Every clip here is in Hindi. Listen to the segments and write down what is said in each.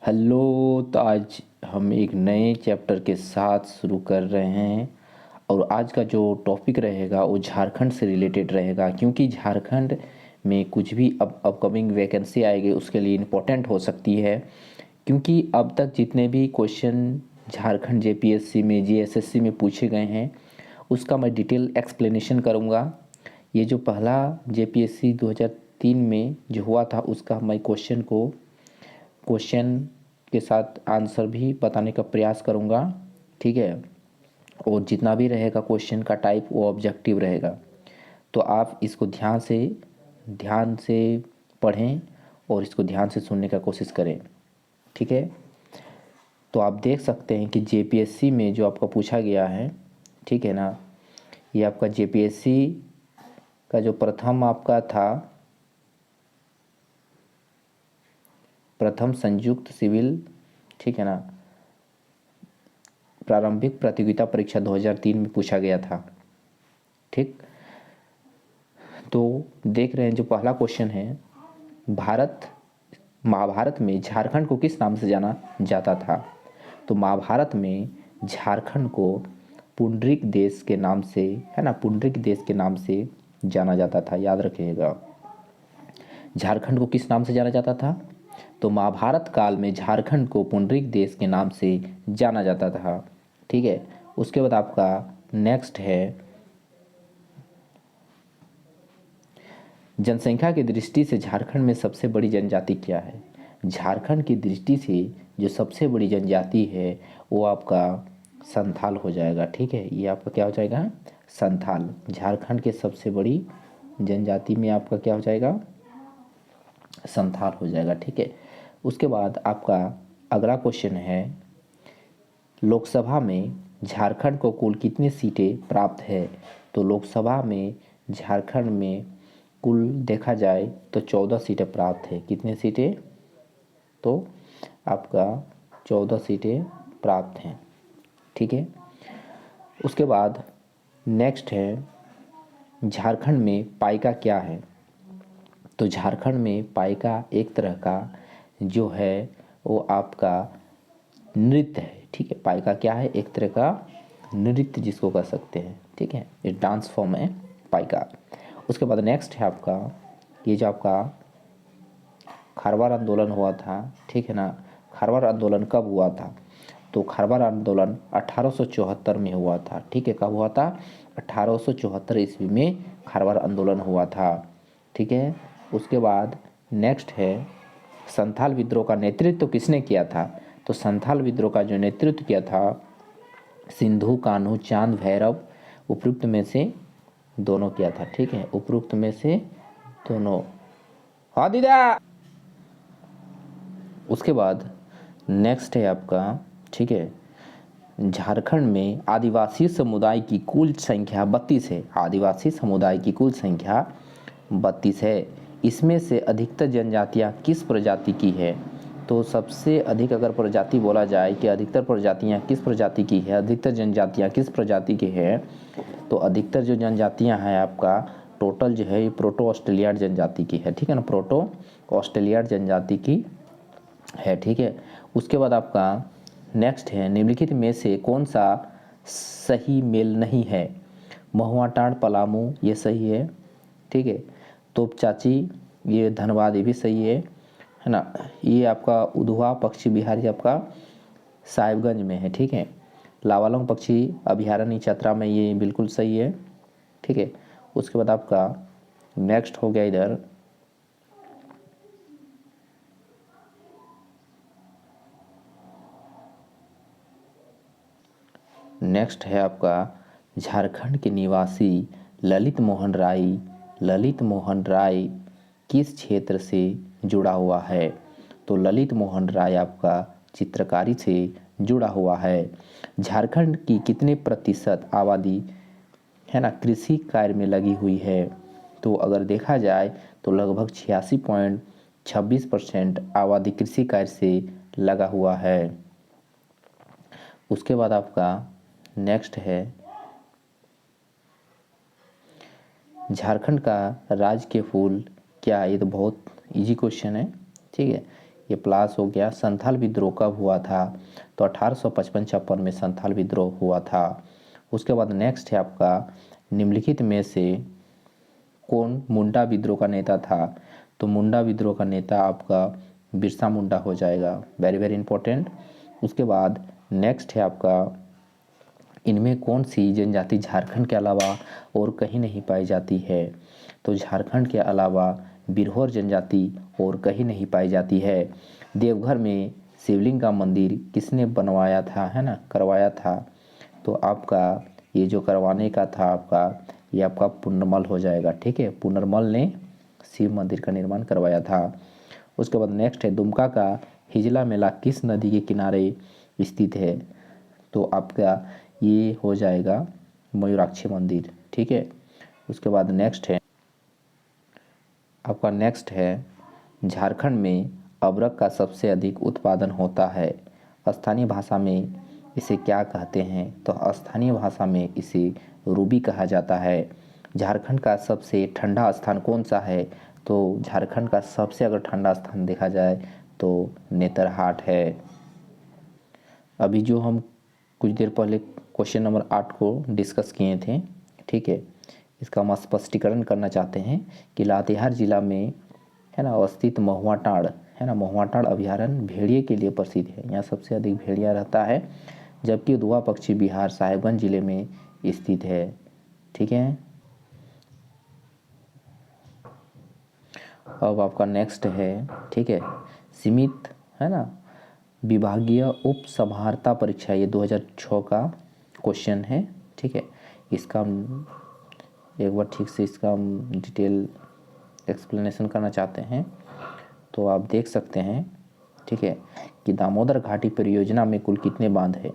हेलो। तो आज हम एक नए चैप्टर के साथ शुरू कर रहे हैं और आज का जो टॉपिक रहेगा वो झारखंड से रिलेटेड रहेगा, क्योंकि झारखंड में कुछ भी अब अपकमिंग वैकेंसी आएगी उसके लिए इम्पोर्टेंट हो सकती है। क्योंकि अब तक जितने भी क्वेश्चन झारखंड जेपीएससी में जीएसएससी में पूछे गए हैं उसका मैं डिटेल एक्सप्लेनेशन करूँगा। ये जो पहला जेपीएससी 2003 में जो हुआ था उसका मैं क्वेश्चन के साथ आंसर भी बताने का प्रयास करूँगा, ठीक है। और जितना भी रहेगा क्वेश्चन का टाइप वो ऑब्जेक्टिव रहेगा, तो आप इसको ध्यान से पढ़ें और इसको ध्यान से सुनने का कोशिश करें, ठीक है। तो आप देख सकते हैं कि जेपीएससी में जो आपका पूछा गया है, ठीक है ना, ये आपका जेपीएससी का जो प्रथम आपका था, प्रथम संयुक्त सिविल, ठीक है ना, प्रारंभिक प्रतियोगिता परीक्षा 2003 में पूछा गया था, ठीक। तो देख रहे हैं जो पहला क्वेश्चन है, महाभारत में झारखंड को किस नाम से जाना जाता था। तो महाभारत में झारखंड को पुंडरीक देश के नाम से, है ना, पुंडरीक देश के नाम से जाना जाता था, याद रखिएगा। झारखंड को किस नाम से जाना जाता था, तो महाभारत काल में झारखंड को पुंडरीक देश के नाम से जाना जाता था, ठीक है। उसके बाद आपका नेक्स्ट है, जनसंख्या की दृष्टि से झारखंड में सबसे बड़ी जनजाति क्या है। झारखंड की दृष्टि से जो सबसे बड़ी जनजाति है वो आपका संथाल हो जाएगा, ठीक है। ये आपका क्या हो जाएगा, संथाल। झारखंड के सबसे बड़ी जनजाति में आपका क्या हो जाएगा, संथाल हो जाएगा, ठीक है। उसके बाद आपका अगला क्वेश्चन है, लोकसभा में झारखंड को कुल कितनी सीटें प्राप्त है। तो लोकसभा में झारखंड में कुल देखा जाए तो 14 सीटें प्राप्त है। कितने सीटें, तो आपका 14 सीटें प्राप्त हैं, ठीक है। उसके बाद नेक्स्ट है, झारखंड में पाइका क्या है। तो झारखंड में पाइका एक तरह का जो है वो आपका नृत्य है, ठीक है। पाइका क्या है, एक तरह का नृत्य जिसको कह सकते हैं, ठीक है। ये डांस फॉर्म है पाइका। उसके बाद नेक्स्ट है आपका, ये जो आपका खारवार आंदोलन हुआ था, ठीक है ना। खारवार आंदोलन कब हुआ था, तो खारवार आंदोलन 1874 में हुआ था, ठीक है। कब हुआ था, 1874 ईस्वी में खारवार आंदोलन हुआ था, ठीक है। उसके बाद नेक्स्ट है, संथाल विद्रोह का नेतृत्व किसने किया था। तो संथाल विद्रोह का जो नेतृत्व किया था सिंधु कान्हू चांद भैरव, उपयुक्त में से दोनों किया था, ठीक है। उपयुक्त में से दोनों, हाँ दीदा। उसके बाद नेक्स्ट है आपका, ठीक है, झारखंड में आदिवासी समुदाय की कुल संख्या 32 है। आदिवासी समुदाय की कुल संख्या 32 है। इसमें से अधिकतर जनजातियां किस प्रजाति की है। तो सबसे अधिक अगर प्रजाति बोला जाए कि अधिकतर प्रजातियां किस प्रजाति की है, अधिकतर जनजातियां किस प्रजाति की है, तो अधिकतर जो जनजातियां हैं आपका टोटल जो है ये प्रोटो ऑस्ट्रेलियाड जनजाति की है, ठीक है ना, प्रोटो ऑस्ट्रेलियाड जनजाति की है, ठीक है। उसके बाद आपका नेक्स्ट है, निम्नलिखित में से कौन सा सही मेल नहीं है। महुआ टाँड़ पलामू ये सही है, ठीक है। तोप चाची ये धनबाद ये भी सही है ना। ये आपका उधवा पक्षी बिहार ये आपका साहिबगंज में है, ठीक है। लावालौंग पक्षी अभयारण्य चतरा में ये बिल्कुल सही है, ठीक है। उसके बाद आपका नेक्स्ट हो गया इधर, नेक्स्ट है आपका झारखंड के निवासी ललित मोहन राय किस क्षेत्र से जुड़ा हुआ है। तो ललित मोहन राय आपका चित्रकारी से जुड़ा हुआ है। झारखंड की कितने प्रतिशत आबादी, है ना, कृषि कार्य में लगी हुई है। तो अगर देखा जाए तो लगभग 86.26% आबादी कृषि कार्य से लगा हुआ है। उसके बाद आपका नेक्स्ट है, झारखंड का राजकीय फूल क्या है। ये तो बहुत इजी क्वेश्चन है, ठीक है। ये प्लास हो गया। संथाल विद्रोह कब हुआ था? तो 1855-56 में संथाल विद्रोह हुआ था। उसके बाद नेक्स्ट है आपका, निम्नलिखित में से कौन मुंडा विद्रोह का नेता था? तो मुंडा विद्रोह का नेता आपका बिरसा मुंडा हो जाएगा। Very very important. उसके बाद नेक्स्ट है आपका, इनमें कौन सी जनजाति झारखंड के अलावा और कहीं नहीं पाई जाती है? तो झारखंड के अलावा बिरहोर जनजाति और कहीं नहीं पाई जाती है। देवघर में शिवलिंग का मंदिर किसने बनवाया था, है ना, करवाया था? तो आपका ये जो करवाने का था आपका, ये आपका पुनर्मल हो जाएगा। ठीक है, पुनर्मल ने शिव मंदिर का निर्माण करवाया था। उसके बाद नेक्स्ट है, दुमका का हिजला मेला किस नदी के किनारे स्थित है? तो आपका ये हो जाएगा मयूराक्षी मंदिर। ठीक है। उसके बाद नेक्स्ट है आपका, नेक्स्ट है, झारखंड में अबरक का सबसे अधिक उत्पादन होता है। स्थानीय भाषा में इसे क्या कहते हैं? तो स्थानीय भाषा में इसे रूबी कहा जाता है। झारखंड का सबसे ठंडा स्थान कौन सा है? तो झारखंड का सबसे अगर ठंडा स्थान देखा जाए तो नेतरहाट है। अभी जो हम कुछ देर पहले क्वेश्चन नंबर 8 को डिस्कस किए थे, ठीक है, इसका हम स्पष्टीकरण करना चाहते हैं कि लातेहार जिला में, है ना, अवस्थित महुआ टाँड़, है ना, महुआ टाँड़ अभ्यारण्य भेड़िए के लिए प्रसिद्ध है। यहाँ सबसे अधिक भेड़िया रहता है। जबकि दुआ पक्षी बिहार साहेबगंज जिले में स्थित है। ठीक है। अब आपका नेक्स्ट है, ठीक है, सीमित, है ना, विभागीय उप समाहर्ता परीक्षा, ये 2006 का क्वेश्चन है। ठीक है, इसका एक बार ठीक से इसका हम डिटेल एक्सप्लेनेशन करना चाहते हैं। तो आप देख सकते हैं, ठीक है, कि दामोदर घाटी परियोजना में कुल कितने बांध है?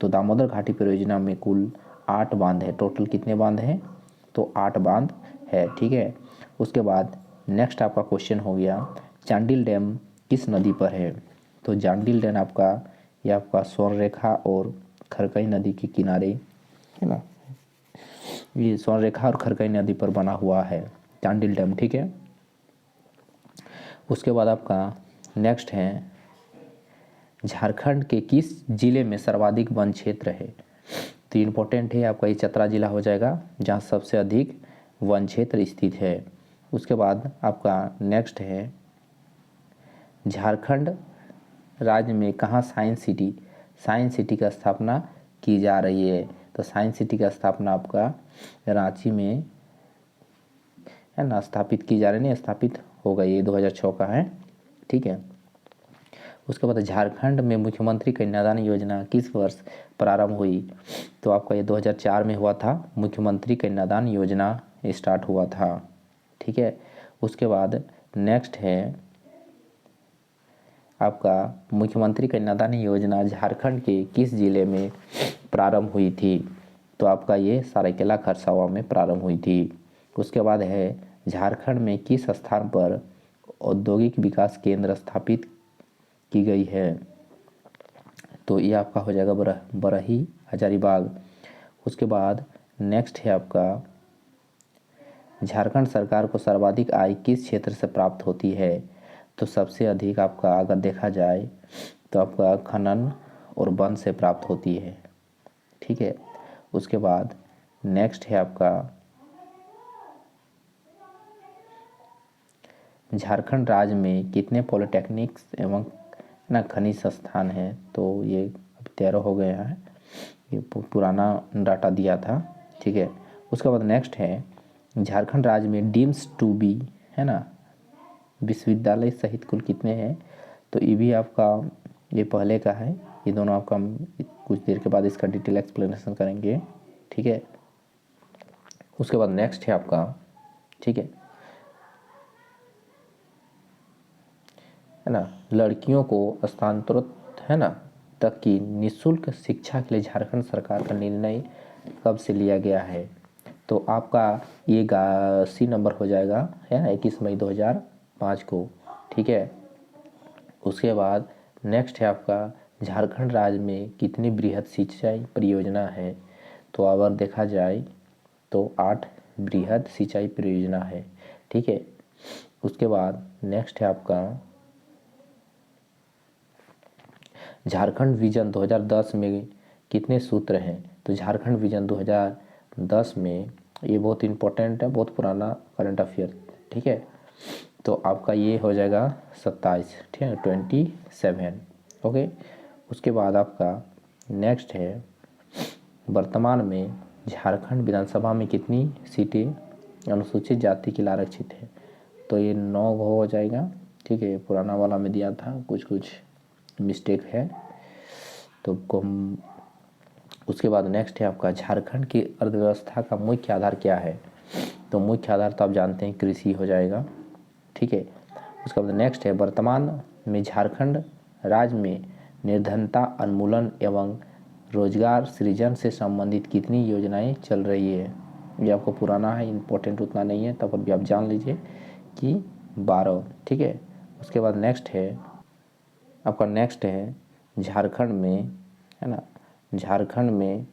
तो दामोदर घाटी परियोजना में कुल 8 बांध है। टोटल कितने बांध हैं? तो 8 बांध है। ठीक है। उसके बाद नेक्स्ट आपका क्वेश्चन हो गया, चांडिल डैम किस नदी पर है? तो चांडिल डैम आपका, ये आपका स्वर्णरेखा और खरकई नदी के किनारे, है ना, ये स्वर्णरेखा और खरकई नदी पर बना हुआ है चांडिल डैम। ठीक है। उसके बाद आपका नेक्स्ट है, झारखंड के किस जिले में सर्वाधिक वन क्षेत्र है? तो इम्पोर्टेंट है आपका, ये चतरा जिला हो जाएगा जहाँ सबसे अधिक वन क्षेत्र स्थित है। उसके बाद आपका नेक्स्ट है, झारखंड राज्य में कहाँ साइंस सिटी की स्थापना की जा रही है? तो साइंस सिटी का स्थापना आपका रांची में, है ना, स्थापित की जा रही है, स्थापित हो गई, ये 2006 का है। ठीक है। उसके बाद झारखंड में मुख्यमंत्री कन्यादान योजना किस वर्ष प्रारंभ हुई? तो आपका ये 2004 में हुआ था, मुख्यमंत्री कन्यादान योजना स्टार्ट हुआ था। ठीक है। उसके बाद नेक्स्ट है आपका, मुख्यमंत्री कन्यादान योजना झारखंड के किस जिले में प्रारंभ हुई थी? तो आपका ये सरायकेला खरसावां में प्रारंभ हुई थी। उसके बाद है, झारखंड में किस स्थान पर औद्योगिक विकास केंद्र स्थापित की गई है? तो ये आपका हो जाएगा बरही हजारीबाग। उसके बाद नेक्स्ट है आपका, झारखंड सरकार को सर्वाधिक आय किस क्षेत्र से प्राप्त होती है? तो सबसे अधिक आपका अगर देखा जाए तो आपका खनन और वन से प्राप्त होती है। ठीक है। उसके बाद नेक्स्ट है आपका, झारखंड राज्य में कितने पॉलिटेक्निक्स एवं ना खनिज संस्थान है? तो ये अब 13 हो गया है, ये पुराना डाटा दिया था। ठीक है। उसके बाद नेक्स्ट है, झारखंड राज्य में डीम्स टू बी, है ना, विश्वविद्यालय सहित कुल कितने हैं? तो ये भी आपका, ये पहले का है, ये दोनों आपका हम कुछ देर के बाद इसका डिटेल एक्सप्लेनेशन करेंगे। ठीक है। उसके बाद नेक्स्ट है आपका, ठीक है ना, लड़कियों को स्थानांतरित, है ना, तक की निःशुल्क शिक्षा के लिए झारखंड सरकार का निर्णय कब से लिया गया है? तो आपका ये सी नंबर हो जाएगा, है ना, 21 मई 2005 को। ठीक है। उसके बाद नेक्स्ट है आपका, झारखंड राज्य में कितनी बृहद सिंचाई परियोजना है? तो अगर देखा जाए तो 8 बृहद सिंचाई परियोजना है। ठीक है। उसके बाद नेक्स्ट है आपका, झारखंड विजन 2010 में कितने सूत्र हैं? तो झारखंड विजन 2010 में, ये बहुत इम्पोर्टेंट है, बहुत पुराना करंट अफेयर, ठीक है। तो आपका ये हो जाएगा 27, ठीक है, 27, ओके। उसके बाद आपका नेक्स्ट है, वर्तमान में झारखंड विधानसभा में कितनी सीटें अनुसूचित जाति के लिए आरक्षित है? तो ये 9 हो जाएगा, ठीक है। पुराना वाला में दिया था, कुछ मिस्टेक है तो उसके बाद नेक्स्ट है आपका, झारखंड की अर्थव्यवस्था का मुख्य आधार क्या है? तो मुख्य आधार तो आप जानते हैं कृषि हो जाएगा, ठीक है। उसके बाद नेक्स्ट है, वर्तमान में झारखंड राज्य में निर्धनता उन्मूलन एवं रोजगार सृजन से संबंधित कितनी योजनाएं चल रही है? ये आपको पुराना है, इम्पोर्टेंट उतना नहीं है, तब भी आप जान लीजिए कि 12, ठीक है। उसके बाद नेक्स्ट है आपका, नेक्स्ट है झारखंड में, है ना, झारखंड में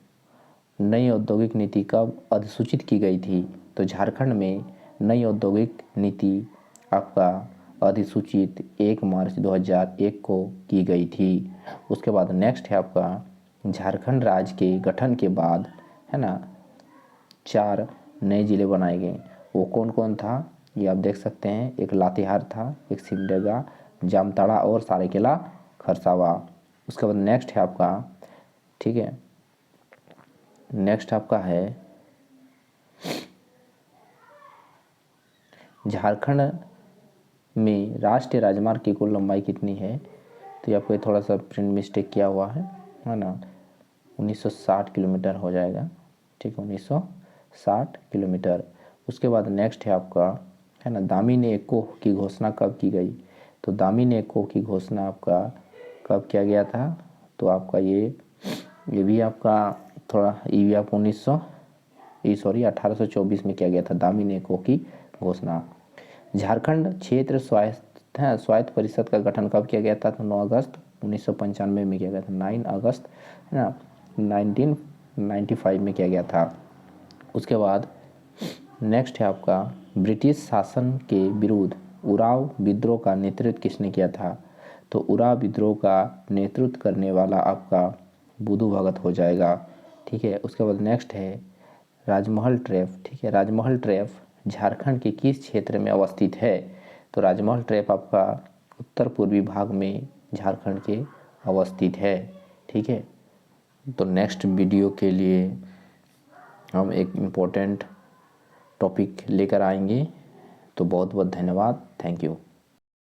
नई औद्योगिक नीति कब अधिसूचित की गई थी? तो झारखंड में नई औद्योगिक नीति आपका अधिसूचित 1 मार्च 2001 को की गई थी। उसके बाद नेक्स्ट है आपका, झारखंड राज्य के गठन के बाद, है ना, 4 नए ज़िले बनाए गए। वो कौन कौन था ये आप देख सकते हैं, एक लातेहार था, एक सिमडेगा, जामताड़ा और सरायकेला खरसावा। उसके बाद नेक्स्ट है आपका, ठीक है, नेक्स्ट आपका है झारखंड में राष्ट्रीय राजमार्ग की कुल लंबाई कितनी है? तो ये आपको थोड़ा सा प्रिंट मिस्टेक किया हुआ है ना, 1960 किलोमीटर हो जाएगा, ठीक है, 1960 किलोमीटर। उसके बाद नेक्स्ट है आपका, है ना, दामिनी एकोह की घोषणा कब की गई? तो दामिनी एकोह की घोषणा आपका कब किया गया था? तो आपका ये भी आपका थोड़ा, ये भी आपको 1824 में किया गया था, दामिनी एकोह की घोषणा। झारखंड क्षेत्र स्वायत्त परिषद का गठन कब किया गया था? तो 9 अगस्त 1995 में किया गया था, 9 अगस्त, है ना, 1995 में किया गया था। उसके बाद नेक्स्ट है आपका, ब्रिटिश शासन के विरुद्ध उराव विद्रोह का नेतृत्व किसने किया था? तो उराव विद्रोह का नेतृत्व करने वाला आपका बुधू भगत हो जाएगा, ठीक है। उसके बाद नेक्स्ट है राजमहल ट्रैप, ठीक है, राजमहल ट्रैप झारखंड के किस क्षेत्र में अवस्थित है? तो राजमहल ट्रैप आपका उत्तर पूर्वी भाग में झारखंड के अवस्थित है, ठीक है। तो नेक्स्ट वीडियो के लिए हम एक इम्पोर्टेंट टॉपिक लेकर आएंगे। तो बहुत बहुत धन्यवाद, थैंक यू।